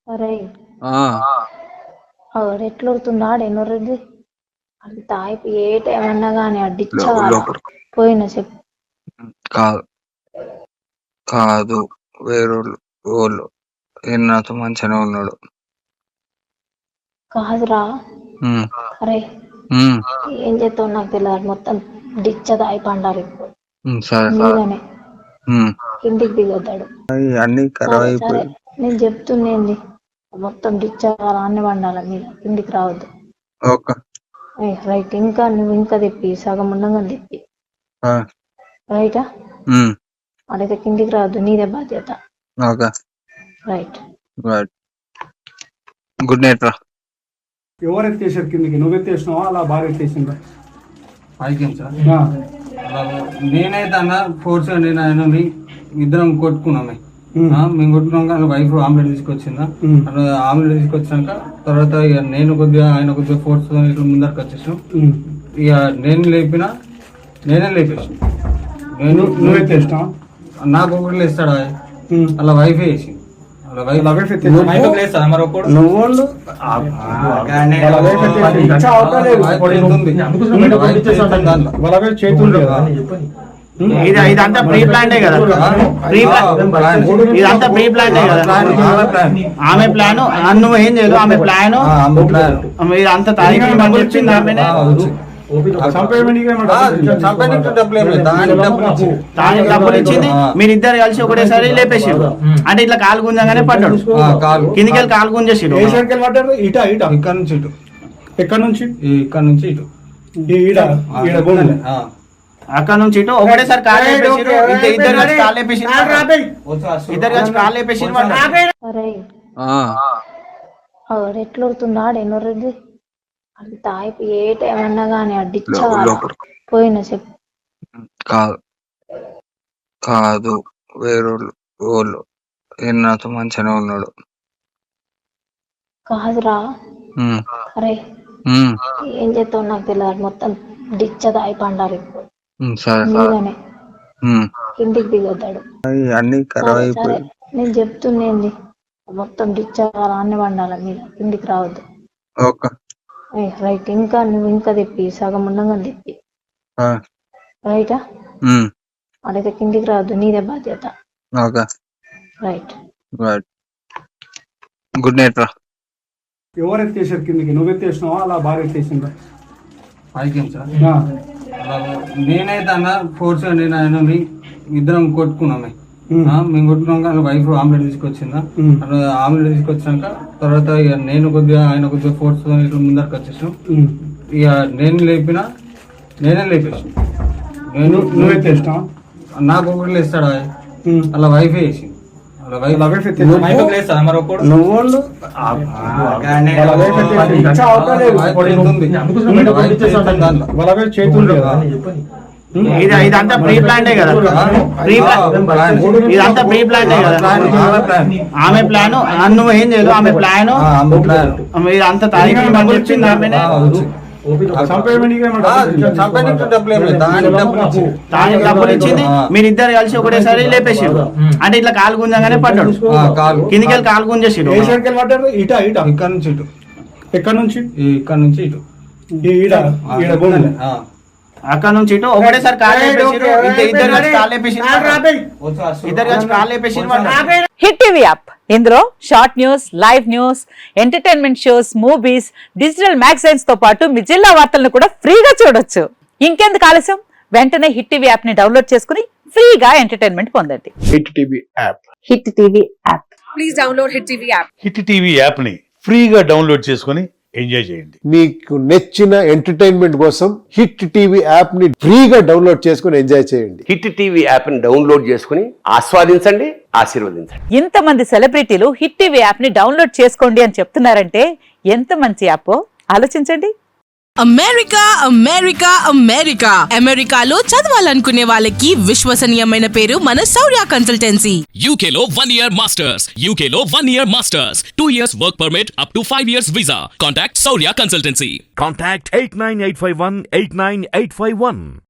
అరే ఆ ఆడు ఎట్లొడుతుండు ఆడే నొర్రెది అది తాయిపు ఏ టైం అన్నా కానీ అడ్డిచ్చగా లోపల పోయిన చెప్పు కాదు కాదు వేరోళ్ళు ఓళ్ళు ఈయన నాతో మంచిగానే ఉన్నాడు. కాదురా. ఉమ్, అరే ఉమ్, ఏం చేస్తావు నాకు తెలియదు, మొత్తం డిచ్చ తాయి పండాలి ఇప్పుడు సరే మీదనే ఉమ్. కిందికి దిగొద్దాడు. అన్ని ఖరాబ్ సరే అయిపోయి నేను చెప్తుండేంది, మొత్తం డిచ్చగా రాన్ని పండాలి మీద కిందికి రావద్దు. Okay right. ఇంకా నువ్వు ఇంకా తెప్పి సగం ఉండగా తెప్పి ఆ, రైటా. ఉమ్, అడైతే కిందికి రావద్దు, నీదే బాధ్యత. Okay right. Right. Good night రా. ఎవరు ఎత్తేసారు కిందికి? నువ్వు ఎత్తేసినావా అలా బాగా ఎత్తేసిందా? పైకి సార్ నేనైతే అన్న ఫోర్స్ నేను ఆయన ఇద్దరం కొట్టుకున్నామే. మేము కొట్టుకున్నాక ఆయన వైఫ్ ఆమ్లెట్ తీసుకొచ్చిందా, ఆమ్లెట్ తీసుకొచ్చాక తర్వాత ఇక నేను కొద్దిగా ఆయన కొద్దిగా ఫోర్స్ ఇట్లా ముందరకు వచ్చేసాం. ఇక నేనే లేపేసాను. నువ్వు ఎత్తేసినావా? నాకు ఒకటి లేస్తాడు అలా వైఫే వేసి ఇదంతా ప్రీ ప్లాంటే కదా, ఇదంతా ప్రీ ప్లాంటే కదా. ఆమె ప్లాన్ నువ్వు ఏం చేయదు, ఆమె ప్లాన్ ఇదంతా తారీఖు వచ్చింది ఆమెనే. డబ్బులు ఇచ్చింది, మీరిద్దరు కలిసి ఒకటేసారి లేపేసారు. అంటే ఇట్లా కాలు గుంజగానే పడ్డాడు, కిందికి వెళ్ళి కాలు గుంజేసాడు. ఇక్కడ నుంచి ఇటు, ఎక్కడ నుంచి? ఇక్కడ నుంచి ఇటు, అక్కడ నుంచి ఇటు ఒకటేసారి కాలు లేపేసారు. ఇద్దరు కలిసి కాలు లేపేసారు, ఇద్దరు కలిసి కాలు లేపేసారు. అరే ఆడు ఎట్లొడుతుండు ఆడే నొర్రెది అది తాయిపు ఏ టైం అన్నా కానీ అడ్డిచ్చగా పోయిన చెప్పు కాదు కాదు వేరోళ్ళు ఓళ్ళు ఈయన నాతో మంచిగానే ఉన్నాడు. కాదురా. ఉమ్, అరే ఉమ్, ఏం చేస్తావు నాకు తెలియదు, మొత్తం డిచ్చ తాయి పండాలి ఇప్పుడు సరే మీదనే ఉమ్. కిందికి దిగొద్దాడు. అన్ని ఖరాబ్ సరే అయిపోయి నేను చెప్తుండేంది, మొత్తం డిచ్చగా రాన్ని పండాలి మీద కిందికి రావద్దు. Okay right. ఇంకా నువ్వు ఇంకా తెప్పి సగం ఉండగా తెప్పి ఆ, రైటా. ఉమ్, అడైతే కిందికి రావద్దు, నీదే బాధ్యత. Okay right. Right. Good night రా. ఎవరు ఎత్తేసారు కిందికి? నువ్వు ఎత్తేసినావా అలా బాగా ఎత్తేసిందా? పైకి సార్ నేనైతే అన్న ఫోర్స్ నేను ఆయన ఇద్దరం కొట్టుకున్నామే. మేము కొట్టుకున్నాక ఆయన వైఫ్ ఆమ్లెట్ తీసుకొచ్చిందా, ఆమ్లెట్ తీసుకొచ్చాక తర్వాత ఇక నేను కొద్దిగా ఆయన కొద్దిగా ఫోర్స్ ఇట్లా ముందరకు వచ్చేసాం. ఇక నేనే లేపేసాను. నువ్వు ఎత్తేసినావా? నాకు ఒకటి లేస్తాడు అలా వైఫే వేసి ఇదంతా ప్రీ ప్లాంటే కదా, ఇదంతా ప్రీ ప్లాంటే కదా. ఆమె ప్లాన్ నువ్వు ఏం చేయదు, ఆమె ప్లాన్ ఇదంతా తారీఖు వచ్చింది ఆమెనే. డబ్బులు ఇచ్చింది, మీరిద్దరు కలిసి ఒకటేసారి లేపేసారు. అంటే ఇట్లా కాలు గుంజగానే పడ్డాడు, కిందికి వెళ్ళి కాలు గుంజేసాడు. ఇక్కడ నుంచి ఇటు, ఎక్కడ నుంచి? ఇక్కడ నుంచి ఇటు, అక్కడ నుంచి ఇటు ఒకటేసారి కాలు లేపేసారు. ఇద్దరు కలిసి కాలు లేపేసారు, ఇద్దరు కలిసి కాలు లేపేసారు. హిట్ టీవీ యాప్, ఇందులో short news, live news, entertainment shows, movies, digital magazines తో పాటు మీ జిల్లా వార్తలను కూడా ఫ్రీగా చూడొచ్చు. ఇంకెందుకు ఆలస్యం, వెంటనే హిట్ టీవీ యాప్ ని డౌన్లోడ్ చేసుకుని ఫ్రీగా ఎంటర్టైన్మెంట్ పొందండి. Hit TV app, hit TV app, please download hit TV app. Hit TV app ని ఫ్రీగా డౌన్లోడ్ చేసుకుని ఎంజాయ్ చేయండి. మీకు నచ్చిన ఎంటర్టైన్మెంట్ కోసం హిట్ టీవీ యాప్ ని ఫ్రీగా డౌన్లోడ్ చేసుకుని ఎంజాయ్ చేయండి. హిట్ టీవీ యాప్ ని డౌన్లోడ్ చేసుకుని ఆస్వాదించండి, ఆశీర్వదించండి. ఇంతమంది సెలబ్రిటీలు హిట్ టీవీ యాప్ ని డౌన్లోడ్ చేసుకోండి అని చెప్తున్నారంటే ఎంత మంచి యాప్ ఆలోచించండి. అమెరికా అమెరికా అమెరికా అమెరికాలో చదవాలనుకునే వాళ్ళకి విశ్వసనీయమైన పేరు మన శౌర్య కన్సల్టెన్సీ. UK లో 1 year masters, UK లో 1 year masters, 2 years work permit up to 5 years visa. Contact Shaurya Consultancy. Contact 89851 89851.